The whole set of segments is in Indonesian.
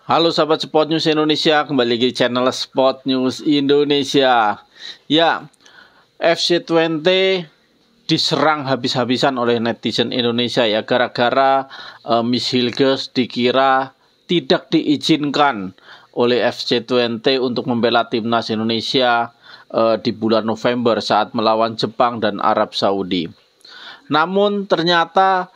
Halo sahabat Sport News Indonesia, kembali lagi di channel Sport News Indonesia. Ya, FC20 diserang habis-habisan oleh netizen Indonesia ya, gara-gara Miss Hilgers dikira tidak diizinkan oleh FC20 untuk membela timnas Indonesia di bulan November saat melawan Jepang dan Arab Saudi. Namun ternyata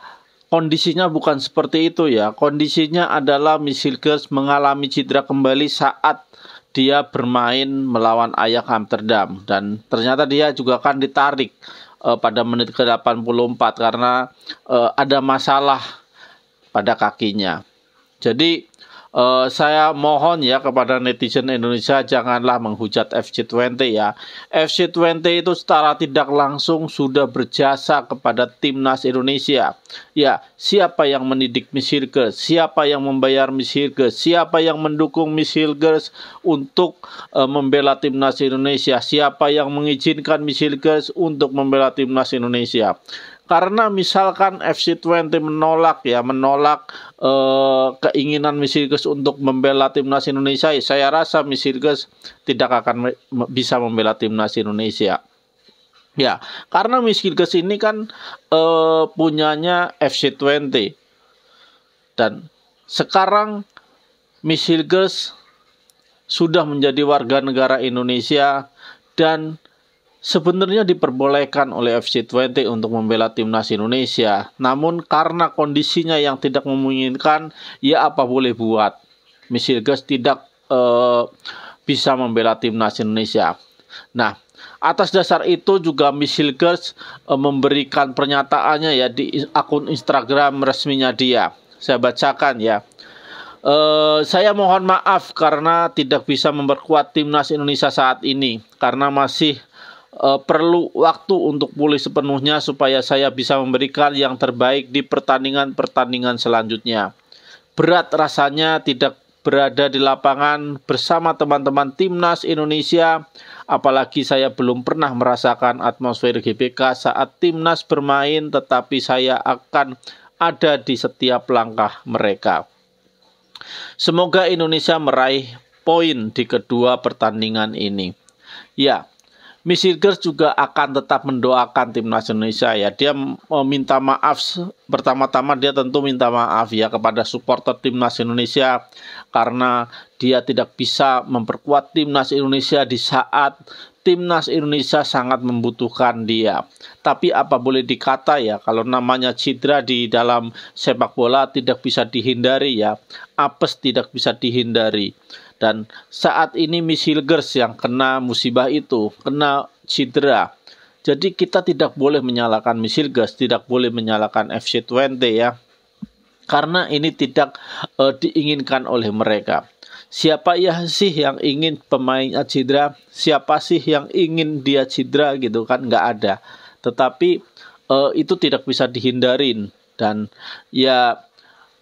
kondisinya bukan seperti itu ya. Kondisinya adalah Miss Hilgers mengalami cedera kembali saat dia bermain melawan Ajax Amsterdam. Dan ternyata dia juga akan ditarik pada menit ke-84 karena ada masalah pada kakinya. Jadi saya mohon ya kepada netizen Indonesia, janganlah menghujat FC20 ya. FC20 itu secara tidak langsung sudah berjasa kepada timnas Indonesia. Ya, siapa yang mendidik Miss Hilgers, siapa yang membayar Miss Hilgers, siapa yang mendukung Miss Hilgers untuk membela timnas Indonesia, siapa yang mengizinkan Miss Hilgers untuk membela timnas Indonesia. Karena misalkan FC20 menolak keinginan Miss Hilgers untuk membela timnas Indonesia, saya rasa Miss Hilgers tidak akan bisa membela timnas Indonesia. Ya, karena Miss Hilgers ini kan punyanya FC20. Dan sekarang Miss Hilgers sudah menjadi warga negara Indonesia dan sebenarnya diperbolehkan oleh FC20 untuk membela timnas Indonesia. Namun karena kondisinya yang tidak memungkinkan, ya apa boleh buat. Miss Hilgers tidak bisa membela timnas Indonesia. Nah, atas dasar itu juga Miss Hilgers memberikan pernyataannya ya di akun Instagram resminya dia. Saya bacakan ya. Saya mohon maaf karena tidak bisa memperkuat timnas Indonesia saat ini, karena masih perlu waktu untuk pulih sepenuhnya supaya saya bisa memberikan yang terbaik di pertandingan-pertandingan selanjutnya. Berat rasanya tidak berada di lapangan bersama teman-teman timnas Indonesia, apalagi saya belum pernah merasakan atmosfer GBK saat timnas bermain, tetapi saya akan ada di setiap langkah mereka. Semoga Indonesia meraih poin di kedua pertandingan ini. Ya, Miss Hilgers juga akan tetap mendoakan timnas Indonesia ya. Dia meminta maaf, pertama-tama dia tentu minta maaf ya kepada supporter timnas Indonesia karena dia tidak bisa memperkuat timnas Indonesia di saat timnas Indonesia sangat membutuhkan dia. Tapi apa boleh dikata ya, kalau namanya cedera di dalam sepak bola tidak bisa dihindari ya. Apes tidak bisa dihindari. Dan saat ini Miss Hilgers yang kena musibah itu, kena cedera. Jadi kita tidak boleh menyalahkan Miss Hilgers, tidak boleh menyalahkan FC20 ya. Karena ini tidak diinginkan oleh mereka. Siapa ya sih yang ingin pemainnya cedera? Siapa sih yang ingin dia cedera gitu kan? Nggak ada. Tetapi itu tidak bisa dihindarin. Dan ya,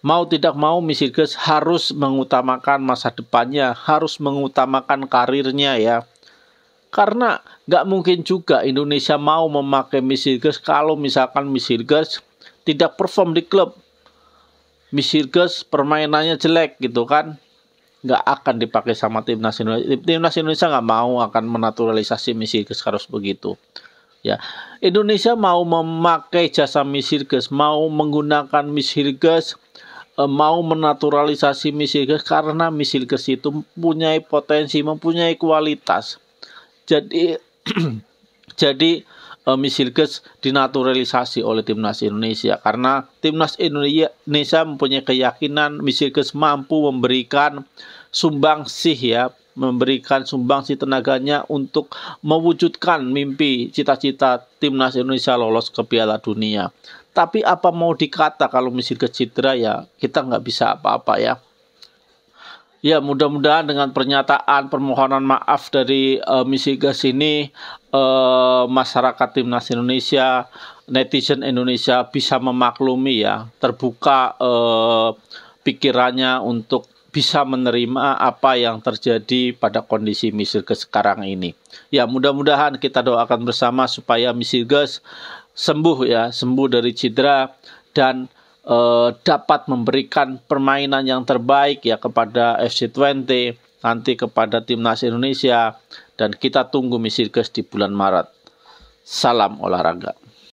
mau tidak mau Miss Hilgers harus mengutamakan masa depannya, harus mengutamakan karirnya ya. Karena nggak mungkin juga Indonesia mau memakai Miss Hilgers kalau misalkan Miss Hilgers tidak perform di klub. Miss Hilgers permainannya jelek gitu kan, nggak akan dipakai sama timnas Indonesia. Timnas Indonesia nggak mau akan menaturalisasi Miss Hilgers harus begitu. Ya, Indonesia mau memakai jasa Miss Hilgers, mau menggunakan Miss Hilgers, mau menaturalisasi Miss Hilgers karena Miss Hilgers itu mempunyai potensi, mempunyai kualitas. Jadi Miss Hilgers dinaturalisasi oleh timnas Indonesia karena timnas Indonesia mempunyai keyakinan Miss Hilgers mampu memberikan sumbangsih ya, memberikan sumbangsih tenaganya untuk mewujudkan mimpi cita-cita timnas Indonesia lolos ke Piala Dunia. Tapi apa mau dikata kalau Miss Hilgers cedera ya kita nggak bisa apa-apa ya. Ya, mudah-mudahan dengan pernyataan permohonan maaf dari Miss Hilgers ini masyarakat timnas Indonesia, netizen Indonesia bisa memaklumi ya, terbuka pikirannya untuk bisa menerima apa yang terjadi pada kondisi Miss Hilgers sekarang ini. Ya, mudah-mudahan kita doakan bersama supaya Miss Hilgers sembuh ya, sembuh dari cedera dan dapat memberikan permainan yang terbaik ya kepada FC20, nanti kepada timnas Indonesia, dan kita tunggu Miss Sirkus di bulan Maret. Salam olahraga.